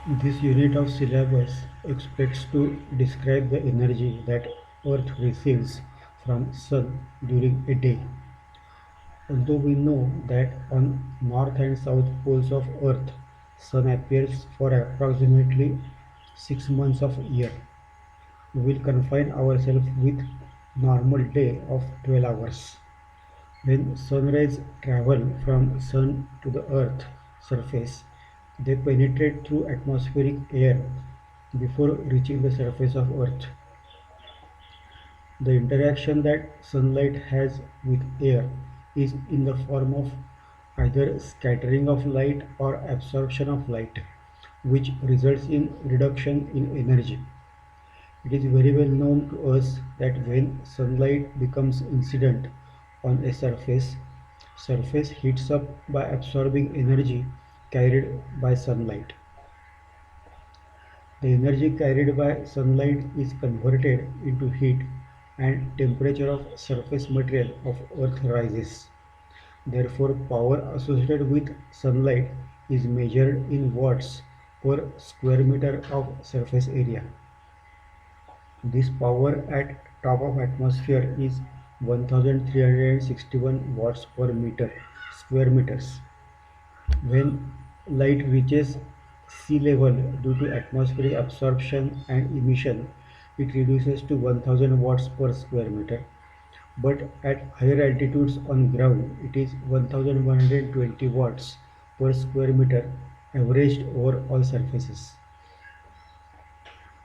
This unit of syllabus expects to describe the energy that Earth receives from Sun during a day. Although we know that on north and south poles of Earth, Sun appears for approximately 6 months of year, we will confine ourselves with normal day of 12 hours. When sunrays travel from Sun to the Earth surface, they penetrate through atmospheric air before reaching the surface of Earth. The interaction that sunlight has with air is in the form of either scattering of light or absorption of light, which results in reduction in energy. It is very well known to us that when sunlight becomes incident on a surface heats up by absorbing energy carried by sunlight. The energy carried by sunlight is converted into heat and temperature of surface material of Earth rises. Therefore, power associated with sunlight is measured in watts per square meter of surface area. This power at top of atmosphere is 1361 watts per meter square meters. When light reaches sea level due to atmospheric absorption and emission, it reduces to 1000 watts per square meter. But at higher altitudes on ground, it is 1120 watts per square meter averaged over all surfaces.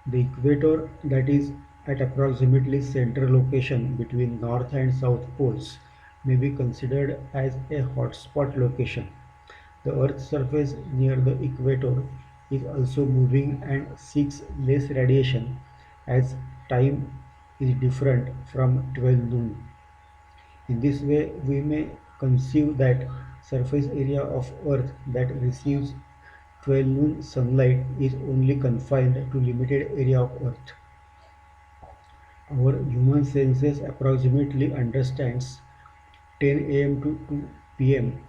The equator, that is at approximately central location between north and south poles, may be considered as a hotspot location. The Earth's surface near the equator is also moving and seeks less radiation as time is different from 12 noon. In this way, we may conceive that surface area of Earth that receives 12 noon sunlight is only confined to limited area of Earth. Our human senses approximately understands 10 am to 2 pm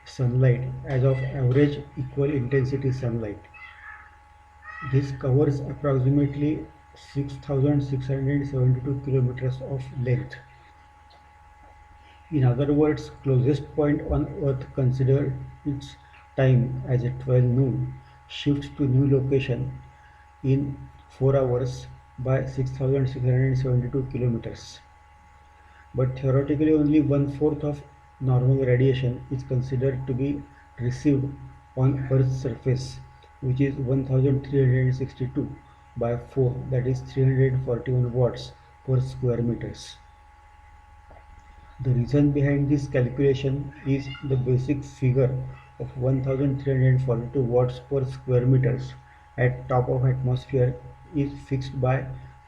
sunlight as of average equal intensity sunlight. This covers approximately 6,672 kilometers of length. In other words, closest point on Earth consider its time as a 12 noon shifts to new location in 4 hours by 6,672 kilometers. But theoretically only one-fourth of normal radiation is considered to be received on Earth's surface, which is 1362 by 4, that is 341 watts per square meters. The reason behind this calculation is the basic figure of 1342 watts per square meters at top of atmosphere is fixed by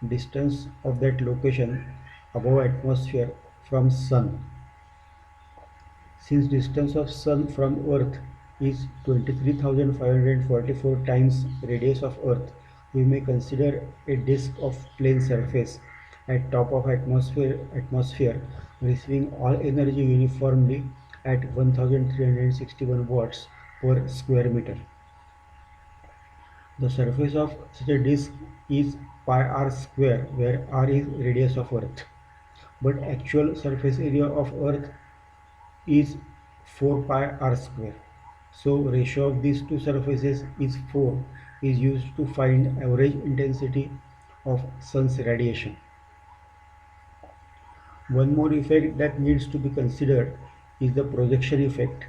distance of that location above atmosphere from sun. Since distance of sun from earth is 23,544 times radius of earth, we may consider a disk of plane surface at top of atmosphere receiving all energy uniformly at 1361 watts per square meter. The surface of such a disk is pi r square, where r is radius of earth, but actual surface area of earth is 4 pi r square. So ratio of these two surfaces is 4 is used to find average intensity of sun's radiation. One more effect that needs to be considered is the projection effect.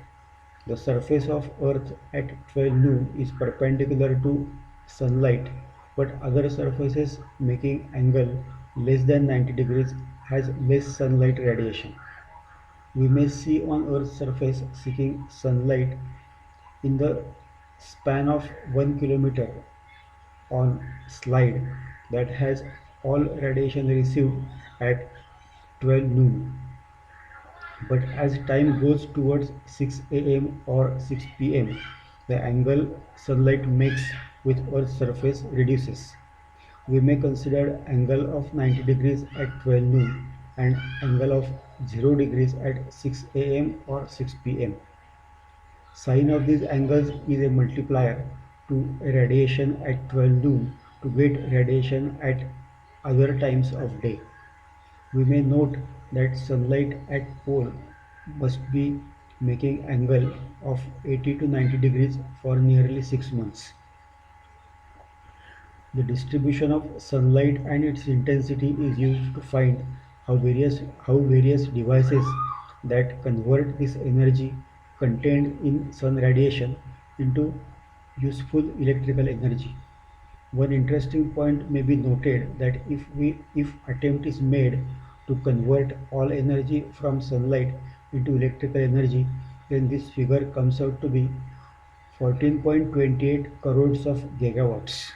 The surface of earth at 12 noon is perpendicular to sunlight, but other surfaces making angle less than 90 degrees has less sunlight radiation. We may see on Earth's surface seeking sunlight in the span of 1 kilometer on slide that has all radiation received at 12 noon. But as time goes towards 6 am or 6 pm, the angle sunlight makes with Earth's surface reduces. We may consider angle of 90 degrees at 12 noon and angle of 0 degrees at 6 am or 6 pm. Sine of these angles is a multiplier to radiation at 12 noon to get radiation at other times of day. We may note that sunlight at pole must be making angle of 80 to 90 degrees for nearly 6 months. The distribution of sunlight and its intensity is used to find how various devices that convert this energy contained in sun radiation into useful electrical energy. One interesting point may be noted that if attempt is made to convert all energy from sunlight into electrical energy, then this figure comes out to be 14.28 crores of gigawatts.